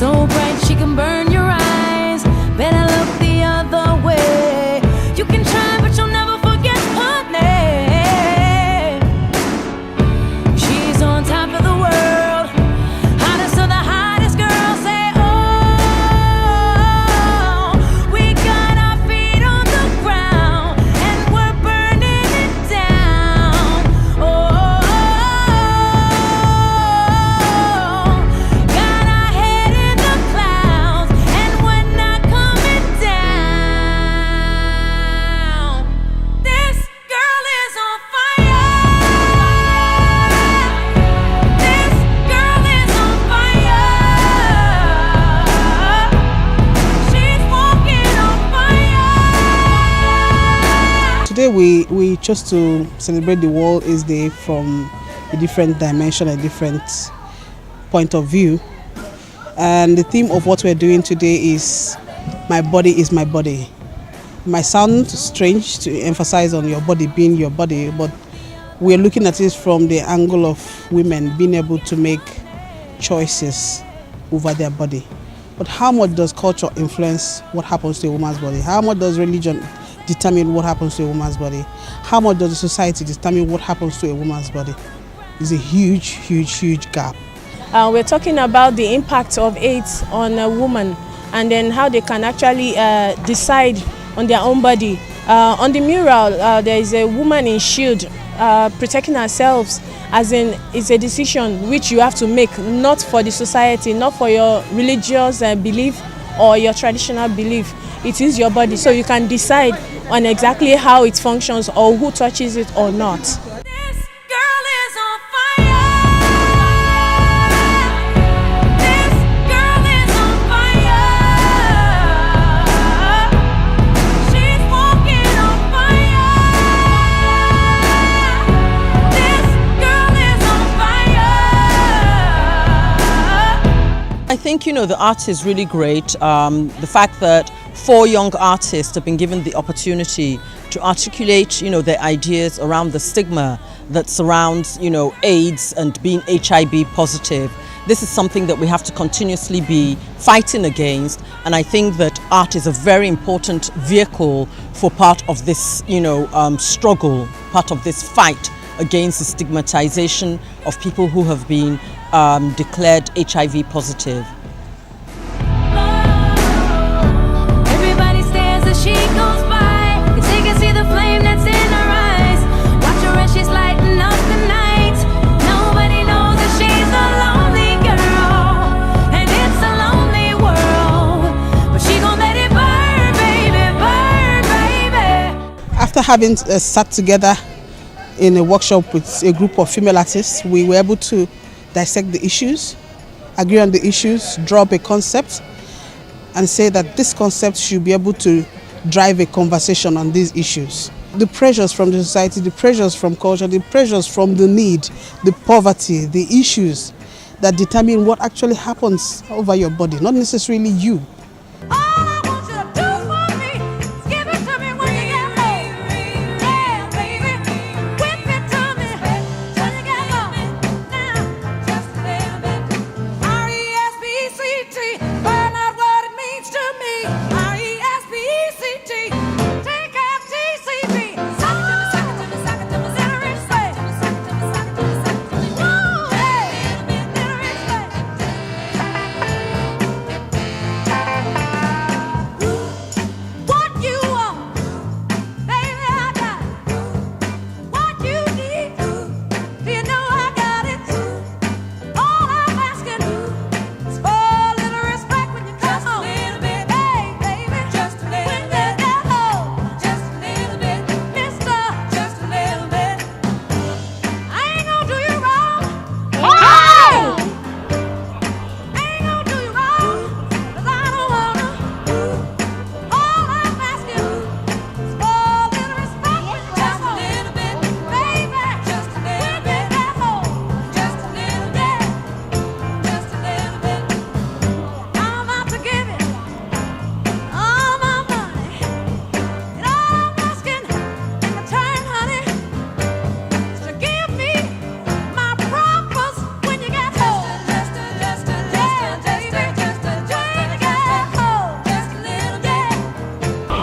so bright she can burn your eyes. Better look the other way. You can try, but you'll never forget her name. She's on top of the world, hottest of the hottest girls. Say, oh, we got our feet on the ground and we're burning it down. Oh, got our head in the clouds and we're not coming down. This girl is on fire. This girl is on fire. She's walking on fire. Today we chose to celebrate the World AIDS Day from a different dimension, a different point of view. And the theme of what we're doing today is my body is my body. It might sound strange to emphasize on your body being your body, but we're looking at it from the angle of women being able to make choices over their body. But how much does culture influence what happens to a woman's body? How much does religion determine what happens to a woman's body? How much does the society determine what happens to a woman's body? It's a huge, huge, huge gap. We're talking about the impact of AIDS on a woman and then how they can actually decide on their own body. On the mural, there is a woman in shield protecting herself, as in it's a decision which you have to make, not for the society, not for your religious belief or your traditional belief. It is your body, so you can decide on exactly how it functions or who touches it or not. This girl is on fire. This girl is on fire. She's walking on fire. This girl is on fire. I think, the art is really great. The fact that 4 young artists have been given the opportunity to articulate, their ideas around the stigma that surrounds, AIDS and being HIV positive. This is something that we have to continuously be fighting against, and I think that art is a very important vehicle for part of this, struggle, part of this fight against the stigmatization of people who have been declared HIV positive. Everybody stares as she goes by. They can see the flame that's in her eyes. Watch her as she's lighting up the night. Nobody knows that she's a lonely girl, and it's a lonely world. But she gon' let it burn, baby, burn, baby. After having sat together in a workshop with a group of female artists, we were able to dissect the issues, agree on the issues, draw up a concept, and say that this concept should be able to drive a conversation on these issues. The pressures from the society, the pressures from culture, the pressures from the need, the poverty, the issues that determine what actually happens over your body, not necessarily you. All I want you to do for me is give it to me when you get home. Yeah, baby, whip it to me when you get home. Now, just a little bit. R-E-S-P-E-C-T, find out what it means to me. R-E-S-P-E-C-T, take out T-C-B. Sock it to me, sock it to me, sock it to me, let her explain. Sock it to me, sock it to me, sock it to me. Woo, hey, let her explain.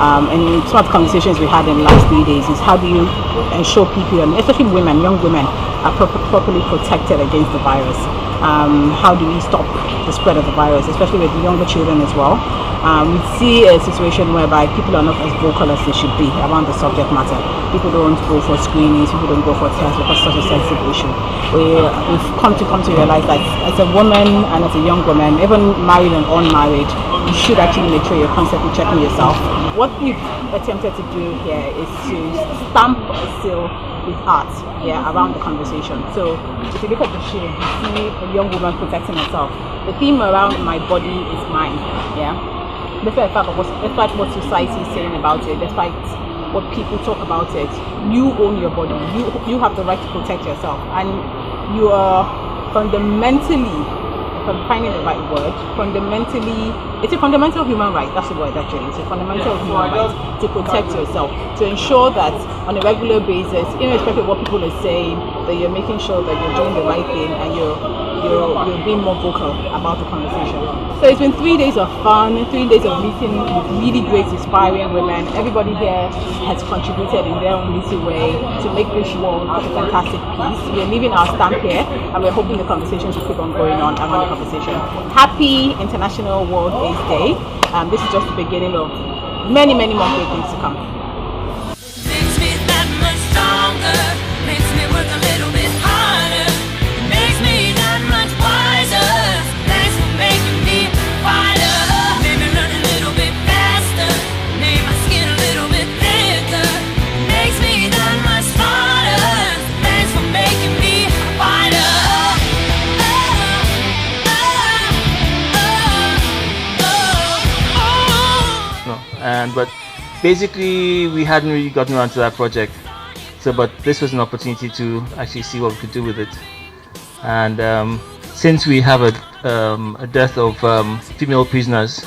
And some of the conversations we had in the last 3 days is how do you ensure people, and especially women, young women, are properly protected against the virus. How do we stop the spread of the virus, especially with younger children as well. We see a situation whereby people are not as vocal as they should be around the subject matter. People don't go for screenings, people don't go for tests because it's such a sensitive issue. We've come to realize that as a woman and as a young woman, even married and unmarried, you should actually make sure you're constantly checking yourself. What we've attempted to do here is to stamp a seal with art, around the conversation. So if you look at the shield, you see a young woman protecting herself. The theme around my body is mine, despite what society is saying about it, despite what people talk about it, you own your body. You have the right to protect yourself, and you are fundamentally, if I'm finding the right word, it's a fundamental human right. That's the word actually. It's a fundamental human right to protect yourself, to ensure that on a regular basis, irrespective of what people are saying, that you're making sure that you're doing the right thing and you're being more vocal about the conversation. So it's been 3 days of fun, 3 days of meeting with really great, inspiring women. Everybody here has contributed in their own little way to make this world a fantastic piece. We're leaving our stamp here, and we're hoping the conversations will keep on going on around the conversation. Happy International World AIDS Day. This is just the beginning of many, many more great things to come. Makes me that much stronger, makes me work a little bit harder, makes me that much wiser. Thanks for making me a fighter, made me run a little bit faster, made my skin a little bit thicker, makes me that much smarter. Thanks for making me a fighter. But basically we hadn't really gotten around to that project, but this was an opportunity to actually see what we could do with it. And since we have a death of female prisoners,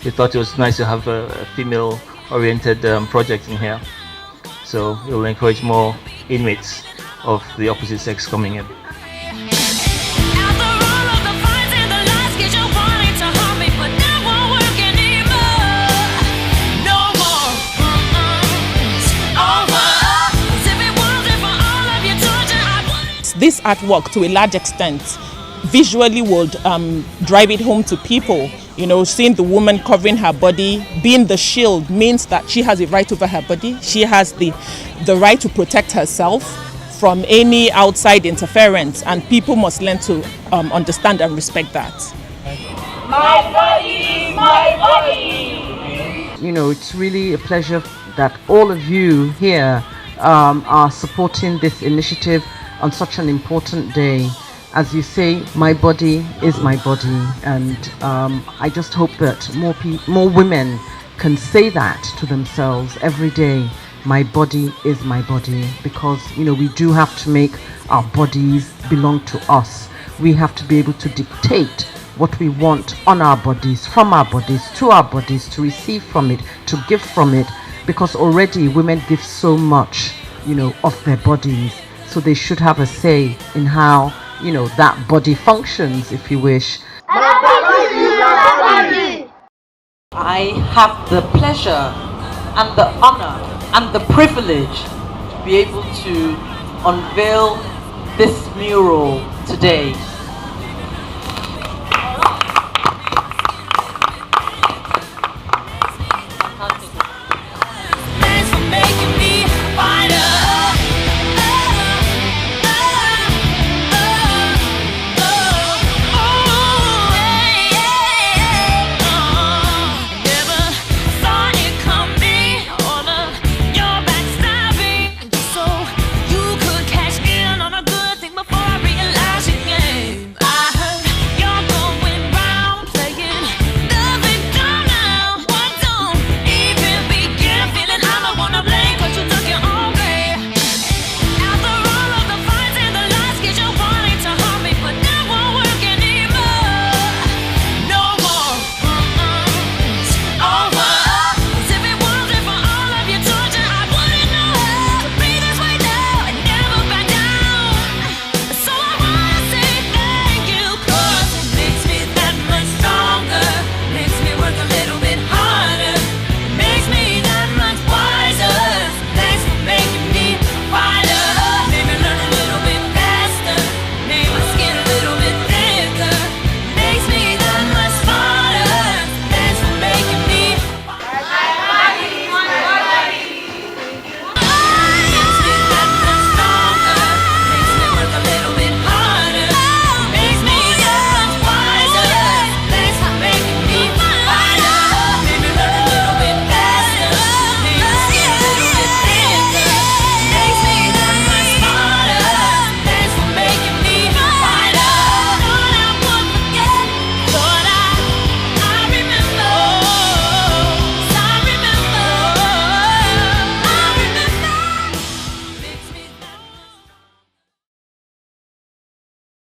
we thought it was nice to have a female oriented project in here, so it will encourage more inmates of the opposite sex coming in. This artwork, to a large extent, visually would drive it home to people. Seeing the woman covering her body, being the shield, means that she has a right over her body. She has the right to protect herself from any outside interference, and people must learn to understand and respect that. My body, my body. It's really a pleasure that all of you here are supporting this initiative on such an important day. As you say, my body is my body, and I just hope that more women can say that to themselves every day. My body is my body, because we do have to make our bodies belong to us. We have to be able to dictate what we want on our bodies, from our bodies, to our bodies, to receive from it, to give from it, because already women give so much of their bodies. So they should have a say in how, that body functions, if you wish. I have the pleasure and the honor and the privilege to be able to unveil this mural today.